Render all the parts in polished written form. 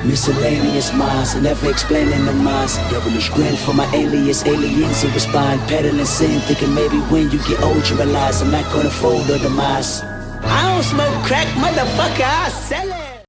Miscellaneous minds, never explaining the minds. Devilish grin for my alias, aliens who respond. Peddling sin, thinking maybe when you get old you realize I'm not gonna fold or demise. I don't smoke crack, motherfucker, I sell it.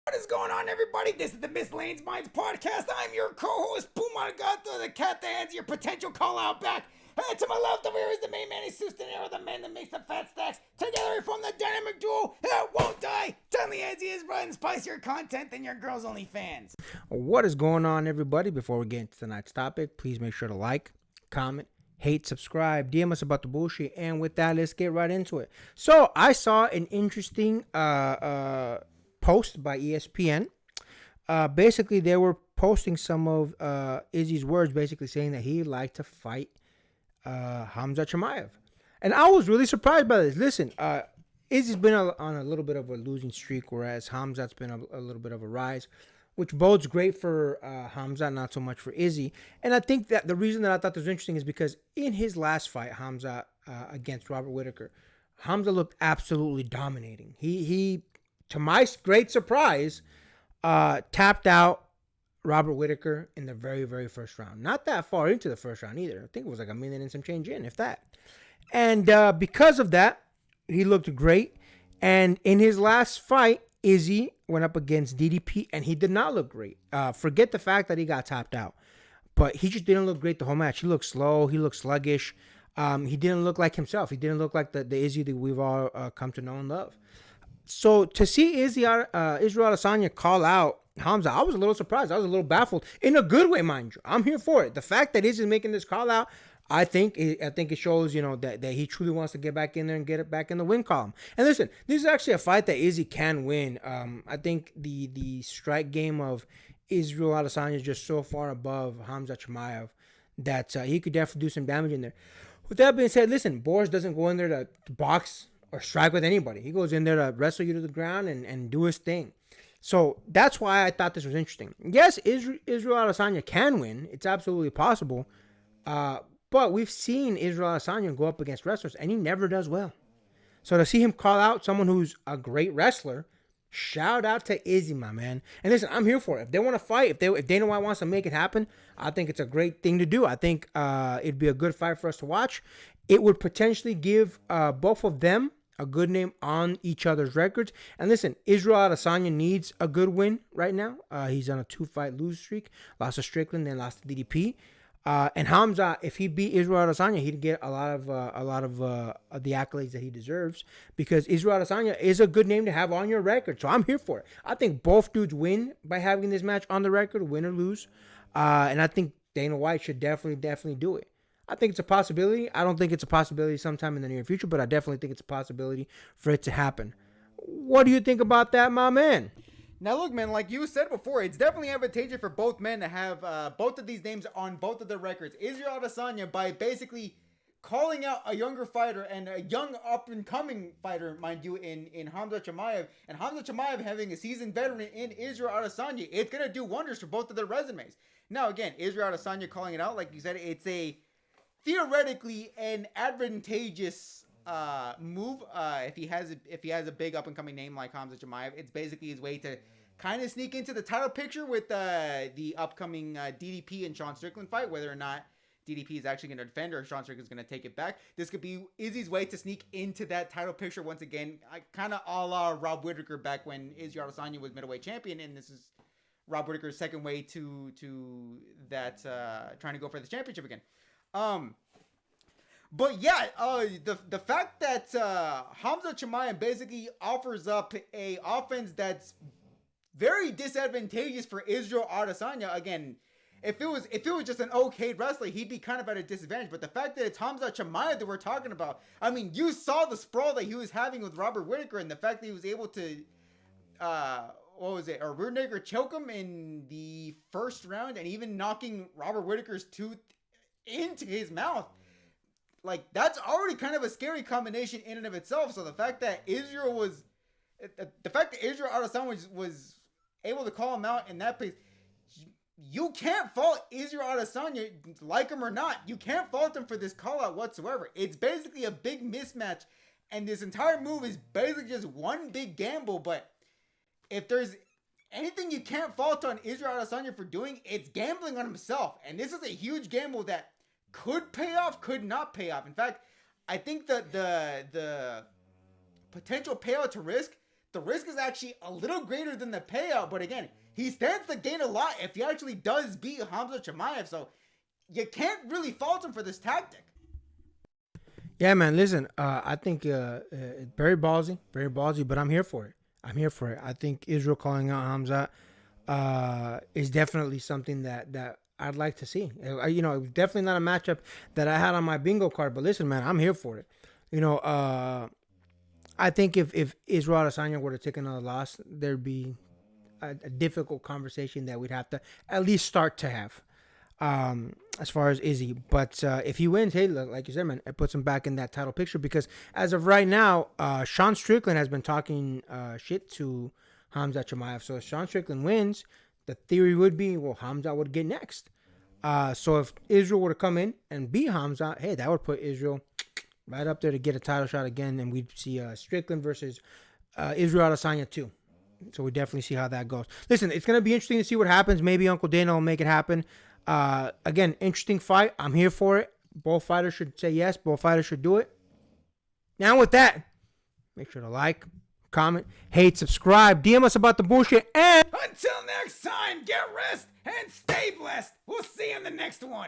What is going on, everybody? This is the Miscellaneous Minds podcast. I'm your co-host, Pumagato, the cat that has your potential call-out back. And to my left over here is the main man, he's Sustanero, the man that makes the fat stacks. Together we form the dynamic duo that won't die. Tell me, Izzy is running spicier content than your girl's only fans. What is going on, everybody? Before we get into tonight's topic, please make sure to like, comment, hate, subscribe, DM us about the bullshit. And with that, let's get right into it. So I saw an interesting post by ESPN. Basically, they were posting some of Izzy's words, basically saying that he'd like to fight Khamzat Chimaev. And I was really surprised by this. Listen, Izzy's been on a little bit of a losing streak, whereas Khamzat's been a little bit of a rise, which bodes great for Khamzat, not so much for Izzy. And I think that the reason that I thought this was interesting is because in his last fight, Khamzat against Robert Whittaker, Khamzat looked absolutely dominating. He to my great surprise, tapped out Robert Whittaker in the very, very first round. Not that far into the first round either. I think it was like a minute and some change in, if that. And because of that, he looked great. And in his last fight, Izzy went up against DDP, and he did not look great. Forget the fact that he got tapped out. But he just didn't look great the whole match. He looked slow. He looked sluggish. He didn't look like himself. He didn't look like the Izzy that we've all come to know and love. So to see Israel Adesanya call out Khamzat, I was a little surprised. I was a little baffled in a good way, mind you. I'm here for it. The fact that Izzy is making this call out, I think it shows, that he truly wants to get back in there and get it back in the win column. And listen, this is actually a fight that Izzy can win. I think the strike game of Israel Adesanya is just so far above Khamzat Chimaev that he could definitely do some damage in there. With that being said, listen, Boris doesn't go in there to box or strike with anybody. He goes in there to wrestle you to the ground and do his thing. So that's why I thought this was interesting. Yes, Israel Adesanya can win. It's absolutely possible. But we've seen Israel Adesanya go up against wrestlers, and he never does well. So to see him call out someone who's a great wrestler, shout out to Izzy, my man. And listen, I'm here for it. If they want to fight, if Dana White wants to make it happen, I think it's a great thing to do. I think it'd be a good fight for us to watch. It would potentially give both of them a good name on each other's records. And listen, Israel Adesanya needs a good win right now. He's on a 2-fight lose streak. Lost to Strickland, then lost to DDP. And Khamzat, if he beat Israel Adesanya, he'd get a lot of the accolades that he deserves, because Israel Adesanya is a good name to have on your record. So I'm here for it. I think both dudes win by having this match on the record, win or lose. And I think Dana White should definitely do it. I think it's a possibility. I don't think it's a possibility sometime in the near future, but I definitely think it's a possibility for it to happen. What do you think about that, my man? Now, look, man, like you said before, it's definitely advantageous for both men to have both of these names on both of their records. Israel Adesanya, by basically calling out a younger fighter and a young up-and-coming fighter, mind you, in Khamzat Chimaev, and Khamzat Chimaev having a seasoned veteran in Israel Adesanya, it's going to do wonders for both of their resumes. Now, again, Israel Adesanya calling it out, like you said, it's theoretically an advantageous move if he has a big up and coming name like Khamzat Chimaev. It's basically his way to kind of sneak into the title picture with the upcoming DDP and Sean Strickland fight, whether or not DDP is actually going to defend or Sean Strickland is going to take it back. This could be Izzy's way to sneak into that title picture once again, kind of a la Rob Whittaker back when Israel Adesanya was middleweight champion, and this is Rob Whittaker's second way to that trying to go for the championship again. But yeah, the fact that Khamzat Chimaev basically offers up a offense that's very disadvantageous for Israel Adesanya. Again, if it was just an okay wrestler, he'd be kind of at a disadvantage. But the fact that it's Khamzat Chimaev that we're talking about, I mean, you saw the sprawl that he was having with Robert Whittaker, and the fact that he was able to a rear naked choke him in the first round, and even knocking Robert Whittaker's tooth into his mouth. Like, that's already kind of a scary combination in and of itself. So the fact that Israel Adesanya was able to call him out in that place, you can't fault Israel Adesanya, like him or not. You can't fault him for this call out whatsoever. It's basically a big mismatch, and this entire move is basically just one big gamble. But if there's anything you can't fault on Israel Adesanya for doing, it's gambling on himself. And this is a huge gamble that could pay off, could not pay off. In fact, I think that the potential payout to risk, the risk is actually a little greater than the payout. But again, he stands to gain a lot if he actually does beat Khamzat Chimaev. So you can't really fault him for this tactic. Yeah, man. Listen, I think very ballsy, but I'm here for it. I think Israel calling out Khamzat is definitely something that I'd like to see. It was definitely not a matchup that I had on my bingo card. But listen, man, I'm here for it. I think if Israel Adesanya were to take another loss, there'd be a difficult conversation that we'd have to at least start to have. As far as Izzy, but if he wins, hey, look, like you said, man, it puts him back in that title picture because as of right now, Sean Strickland has been talking shit to Khamzat Chimaev. So if Sean Strickland wins, the theory would be, well, Khamzat would get next. So if Israel were to come in and beat Khamzat, hey, that would put Israel right up there to get a title shot again, and we'd see Strickland versus Israel Adesanya too. So we definitely see how that goes. Listen, it's gonna be interesting to see what happens. Maybe Uncle Dana will make it happen. Again, interesting fight. I'm here for it. Both fighters should say yes. Both fighters should do it. Now with that, make sure to like, comment, hate, subscribe, DM us about the bullshit, and Until next time, get rest and stay blessed. We'll see you in the next one.